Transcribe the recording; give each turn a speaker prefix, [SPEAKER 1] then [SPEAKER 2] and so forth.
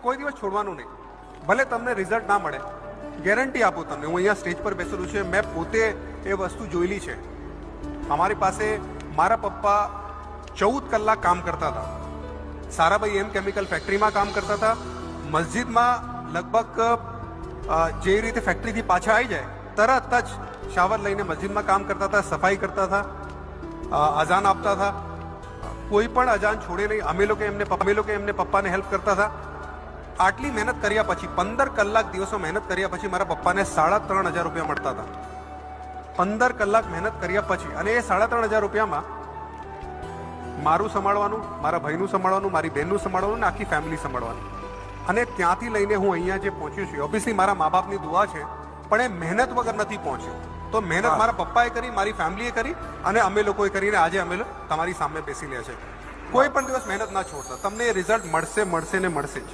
[SPEAKER 1] કોઈ દિવસ છોડવાનું નહીં. ભલે તમને રિઝલ્ટ ના મળે, ગેરંટી આપું તમને, હું અહીંયા સ્ટેજ પર બેસેલું છે, મેં પોતે એ વસ્તુ જોયેલી છે. અમારી પાસે મારા પપ્પા 14 કલાક કામ કરતા હતા. સારાભાઈ એમ કેમિકલ ફેક્ટરીમાં કામ કરતા હતા. મસ્જિદમાં લગભગ જે રીતે ફેક્ટરીથી પાછા આવી જાય તરત જ શાવર લઈને મસ્જિદમાં કામ કરતા હતા, સફાઈ કરતા હતા, અજાન આપતા હતા. કોઈ પણ અજાન છોડે નહીં. અમે લોકો એમને પપ્પાને હેલ્પ કરતા હતા. આટલી મહેનત કર્યા પછી 15 કલાક દિવસો મહેનત કર્યા પછી મારા પપ્પાને 3,500 રૂપિયા મળતા હતા. 15 કલાક મહેનત કર્યા પછી. અને એ 3,500 રૂપિયામાં મારું સંભાળવાનું, મારા ભાઈનું સંભાળવાનું, મારી બહેનનું સંભાળવાનું ને આખી ફેમિલી સંભાળવાની. અને ત્યાંથી લઈને હું અહીંયા જે પહોંચ્યો છું, ઓબ્વિયસલી મારા મા બાપની દુઆ છે, પણ એ મહેનત વગર નથી પહોંચ્યો. તો મહેનત મારા પપ્પાએ કરી, મારી ફેમિલીએ કરી અને અમે લોકોએ કરીને આજે અમે તમારી સામે બેસી રહ્યા છે. કોઈ પણ દિવસ મહેનત ના છોડતા. તમને રિઝલ્ટ મળશે ને મળશે જ.